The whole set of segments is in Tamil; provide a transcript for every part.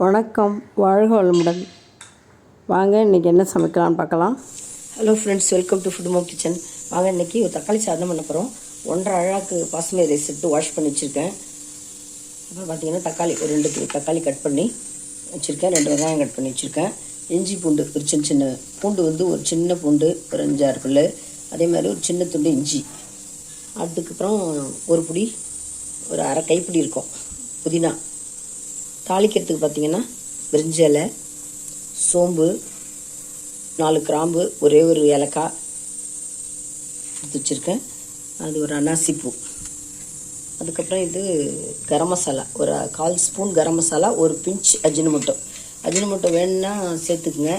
வணக்கம், வாழ்க வளமுடன். வாங்க இன்றைக்கி என்ன சமைக்கலான்னு பார்க்கலாம். Hello friends, welcome to food மோ கிச்சன். வாங்க இன்றைக்கி ஒரு தக்காளி சாதம் பண்ண போகிறோம். 1.5 அழாக்கு பாஸ்மதி ரைஸ் எடுத்து வாஷ் பண்ணி வச்சுருக்கேன். அப்புறம் பார்த்திங்கன்னா தக்காளி ஒரு 2 தக்காளி கட் பண்ணி வச்சுருக்கேன். 2 வெங்காயம் கட் பண்ணி வச்சுருக்கேன். இஞ்சி பூண்டு ஒரு சின்ன பூண்டு ஒரு சின்ன பூண்டு ஒரு 5-6 பல்லு, அதே மாதிரி ஒரு சின்ன துண்டு இஞ்சி. அதுக்கப்புறம் ஒரு புடி ஒரு அரை கைப்பிடி இருக்கும் புதினா. தாளிக்கிறதுக்கு பார்த்திங்கன்னா பிரிஞ்சி இலை, சோம்பு, 4 கிராம்பு, ஒரே ஒரு ஏலக்காய் எடுத்து வச்சுருக்கேன். அது ஒரு அன்னாசிப்பூ. அதுக்கப்புறம் இது கரம் மசாலா, ஒரு 1/4 ஸ்பூன் கரம் மசாலா, ஒரு பிஞ்ச் அஜினமோட்டோ வேணும்னா சேர்த்துக்குங்க.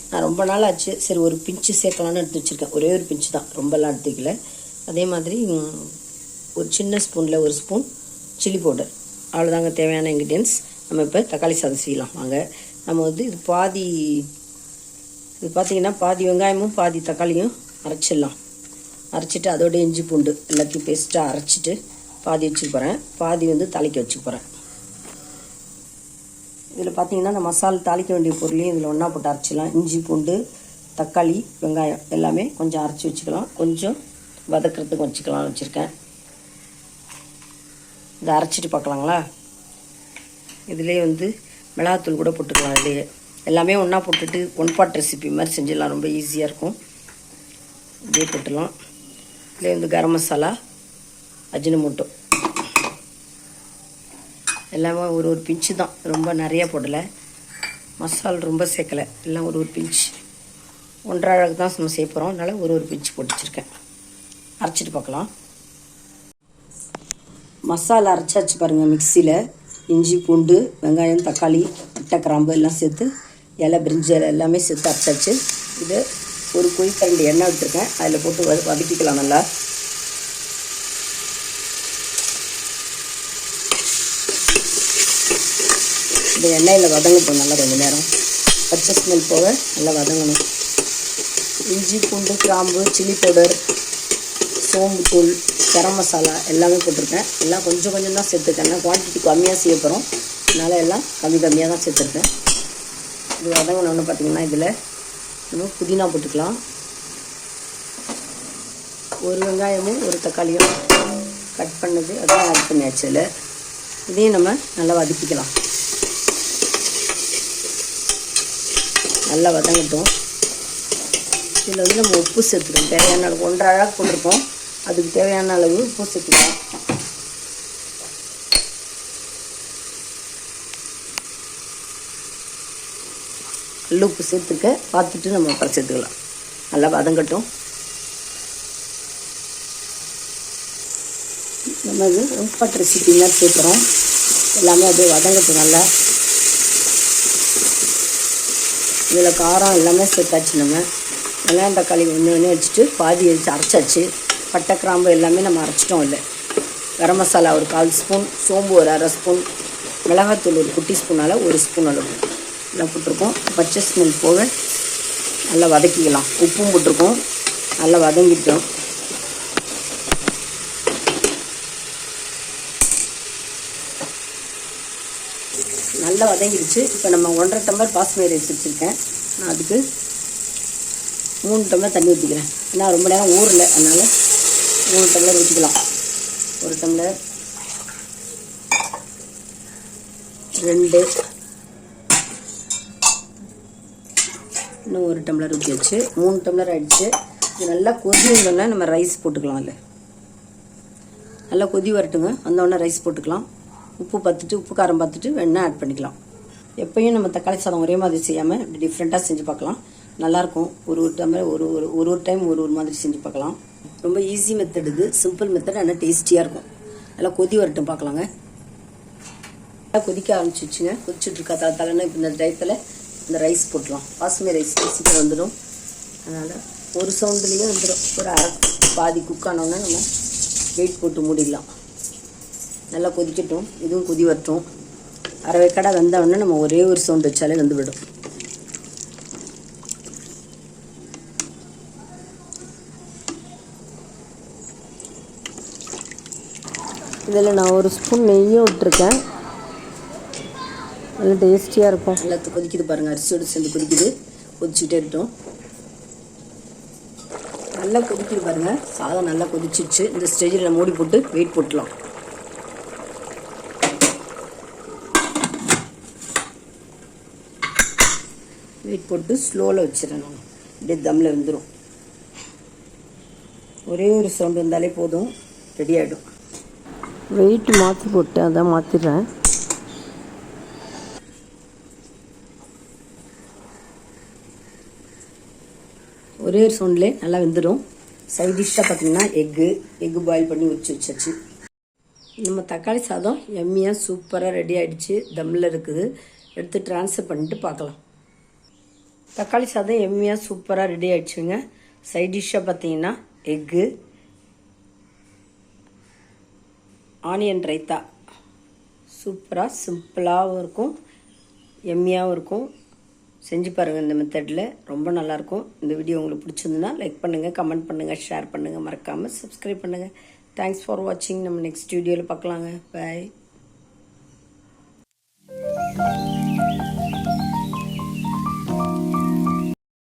நான் ரொம்ப நாள் ஆச்சு, சரி ஒரு பிஞ்சு சேர்க்கலான்னு எடுத்து வச்சுருக்கேன். ஒரே ஒரு பிஞ்சு தான், ரொம்பலாம் எடுத்துக்கல. அதே மாதிரி ஒரு சின்ன ஸ்பூனில் 1 ஸ்பூன் சில்லி பவுடர். அவ்வளோதாங்க தேவையான இன்க்ரீடியன்ஸ். நம்ம இப்போ தக்காளி சாதம் செய்யலாம் வாங்க. நம்ம இது பார்த்திங்கன்னா பாதி வெங்காயமும் பாதி தக்காளியும் அரைச்சிடலாம். அரைச்சிட்டு அதோட இஞ்சி பூண்டு எல்லாத்தையும் பேஸ்ட்டாக அரைச்சிட்டு பாதி வச்சுக்க போகிறேன், பாதி தாளிக்க வச்சுக்க போகிறேன். இதில் பார்த்திங்கன்னா இந்த மசாலா தாளிக்க வேண்டிய பொருளையும் இதில் ஒன்றா போட்டு அரைச்சிடலாம். இஞ்சி பூண்டு தக்காளி வெங்காயம் எல்லாமே கொஞ்சம் அரைச்சி வச்சுக்கலாம், கொஞ்சம் வதக்கிறதுக்கு வச்சுருக்கேன். இதை அரைச்சிட்டு பார்க்கலாங்களா. இதிலே மிளகாத்தூள் கூட போட்டுக்கலாம். இதுலேயே எல்லாமே ஒன்றா போட்டுட்டு ஒன் பாட் ரெசிபி மாதிரி செஞ்சிடலாம், ரொம்ப ஈஸியாக இருக்கும். இதே போட்டுடலாம். இதிலே கரம் மசாலா, அஜினமோட்டோ எல்லாமே ஒரு பிஞ்சு தான், ரொம்ப நிறையா போடலை. மசாலா ரொம்ப சேர்க்கலை, எல்லாம் ஒரு பிஞ்சு. 1.5 அழகு தான் நம்ம செய்ய போகிறோம், அதனால் ஒரு பிஞ்சு போட்டு வச்சுருக்கேன். அரைச்சிட்டு பார்க்கலாம். மசாலா அரைச்சாச்சு பாருங்கள். மிக்சியில் இஞ்சி பூண்டு வெங்காயம் தக்காளி பட்டை கிராம்பு எல்லாம் சேர்த்து இலை பிரிஞ்சி இலை எல்லாமே சேர்த்து அரைச்சாச்சு. இது ஒரு குழிக்கரண்டி எண்ணெய் விட்டுருக்கேன், அதில் போட்டு வதக்கிக்கலாம் நல்லா. இந்த எண்ணெயில் வதங்கட்டும் நல்லா கொஞ்சம் நேரம், பச்சை ஸ்மெல் போக நல்லா வதங்கணும். இஞ்சி பூண்டு கிராம்பு சில்லி பவுடர் சோம்பு தூள் கரம் மசாலா எல்லாமே போட்டிருக்கேன். எல்லாம் கொஞ்சம் தான் சேர்த்துருக்கேன், ஏன்னா குவான்டிட்டி கம்மியாக செய்ய போகிறோம், அதனால் எல்லாம் கம்மியாக தான் சேர்த்துருக்கேன். இது வதங்கினோன்னு பார்த்திங்கன்னா இதில் நம்ம புதினா போட்டுக்கலாம். ஒரு வெங்காயமும் ஒரு தக்காளியும் கட் பண்ணது அதான் ஆட் பண்ணியாச்சு. இதையும் நம்ம நல்லா வதக்கிக்கலாம். நல்லா வதங்கட்டும். இதில் நம்ம உப்பு சேர்த்துக்கணும், தேவையான அளவு 1.5 அழகு போட்டிருக்கோம், அதுக்கு தேவையான அளவு உப்பு சேர்த்துக்கலாம். கல் உப்பு சேர்த்துக்க பார்த்துட்டு நம்ம அப்புறம் சேர்த்துக்கலாம். நல்லா வதங்கட்டும். நம்ம ஒன் பாட் ரெசிபி மாதிரி சேர்க்குறோம், எல்லாமே அப்படியே வதங்கட்டும் நல்லா. இதில் காரம் எல்லாமே சேர்த்தாச்சு. நம்ம வெங்காயம் தக்காளி ஒன்று வச்சுட்டு பாதி வச்சு அரைச்சாச்சு. பட்டை கிராம்பு எல்லாமே நம்ம அரைச்சிட்டோம். இல்லை கரம் மசாலா ஒரு 1/4 ஸ்பூன், சோம்பு ஒரு அரை ஸ்பூன், மிளகாத்தூள் ஒரு குட்டி ஸ்பூனால் 1 ஸ்பூன் அளவு எல்லாம் போட்டிருக்கோம். பச்சை ஸ்மெல் போக நல்லா வதக்கிக்கலாம். உப்பும் போட்டிருக்கோம், நல்லா வதங்கிட்டோம். நல்லா வதங்கிடுச்சு. இப்போ நம்ம 1.5 டம்ளர் பாஸ்மதி ரைஸ் வச்சுருக்கேன். நான் அதுக்கு 3 டம்ளர் தண்ணி ஊற்றிக்கிறேன், ஏன்னா ரொம்ப நேரம் ஊறலை, அதனால் 3 டம்ளர் ஊற்றிக்கலாம். 1 டம்ளர் 2 இன்னும் 1 டம்ளர் ஊற்றியாச்சு. 3 டம்ளர் ஆகிடுச்சு. இது நல்லா கொதி வந்தோடனே நம்ம ரைஸ் போட்டுக்கலாம். இல்லை நல்லா கொதி வரட்டுங்க, வந்தோடனே ரைஸ் போட்டுக்கலாம். உப்பு பார்த்துட்டு உப்பு காரம் பார்த்துட்டு வேணால் ஆட் பண்ணிக்கலாம். எப்பயும் நம்ம தக்காளி சாதம் ஒரே மாதிரி செய்யாமல் டிஃப்ரெண்ட்டாக செஞ்சு பார்க்கலாம், நல்லாயிருக்கும். ஒரு டம்ளர் ஒரு டைம் ஒரு மாதிரி செஞ்சு பார்க்கலாம். ரொம்ப ஈஸி மெத்தட் இது, சிம்பிள் மெத்தட், ஆனால் டேஸ்டியாக இருக்கும். நல்லா கொதி வரட்டும் பார்க்கலாங்க. நல்லா கொதிக்க ஆரம்பிச்சிச்சுங்க, கொதிச்சுட்ருக்கா தலைன்னு. இப்போ இந்த டயத்தில் இந்த ரைஸ் போட்டுலாம். பாஸ்மதி ரைஸ் சீக்கிரம் வந்துடும், அதனால் ஒரு சவுண்ட்லேயும் வந்துடும். ஒரு பாதி குக் ஆனோன்னா நம்ம வெயிட் போட்டு மூடிடலாம். நல்லா கொதிக்கட்டும், இதுவும் கொதி வரட்டும். அரை வேக்காடாக வெந்தோடனே நம்ம ஒரே ஒரு சவுண்ட் வச்சாலே விடும். இதில் நான் 1 ஸ்பூன் நெய்யும் விட்டுருக்கேன். நல்லா டேஸ்டியாக இருக்கும். நல்லா கொதிக்குது பாருங்கள், அரிசியோடு சேர்ந்து கொதிக்குது. கொதிச்சுட்டே இருக்கட்டும். நல்லா கொதிக்குது பாருங்கள், சாதம் நல்லா கொதிச்சிடுச்சு. இந்த ஸ்டேஜில் நம்ம மூடி போட்டு வெயிட் போட்டுலாம். வெயிட் போட்டு ஸ்லோவில் வச்சிடறேன். நான் அப்படியே தம்மில் வந்துடும். ஒரே ஒரு சவுண்டு வந்தாலே போதும், ரெடி ஆகிடும். வெயிட் மாற்றி போட்டு அதான் மாற்றிடுறேன். ஒரே ஒரு சவுண்ட்லேயே நல்லா வெந்துடும். சைட் டிஷ்ஷாக பார்த்தீங்கன்னா எக்கு பாயில் பண்ணி வச்சாச்சு. நம்ம தக்காளி சாதம் எம்மியாக சூப்பராக ரெடி ஆகிடுச்சு. தம்மில் இருக்குது. எடுத்து ட்ரான்ஸ்ஃபர் பண்ணிட்டு பார்க்கலாம். தக்காளி சாதம் எம்மியாக சூப்பராக ரெடி ஆகிடுச்சுங்க. சைட் டிஷ்ஷாக பார்த்தீங்கன்னா எக்கு, ஆனியன் ரைத்தா. சூப்பராக சிம்பிளாகவும் இருக்கும், எம்மியாகவும் இருக்கும். செஞ்சு பாருங்கள் இந்த மெத்தடில், ரொம்ப நல்லாயிருக்கும். இந்த வீடியோ உங்களுக்கு பிடிச்சிருந்துன்னா லைக் பண்ணுங்கள், கமெண்ட் பண்ணுங்கள், ஷேர் பண்ணுங்கள், மறக்காமல் சப்ஸ்கிரைப் பண்ணுங்கள். தேங்க்ஸ் ஃபார் வாட்சிங். நம்ம நெக்ஸ்ட் வீடியோவில் பார்க்கலாங்க. பாய்.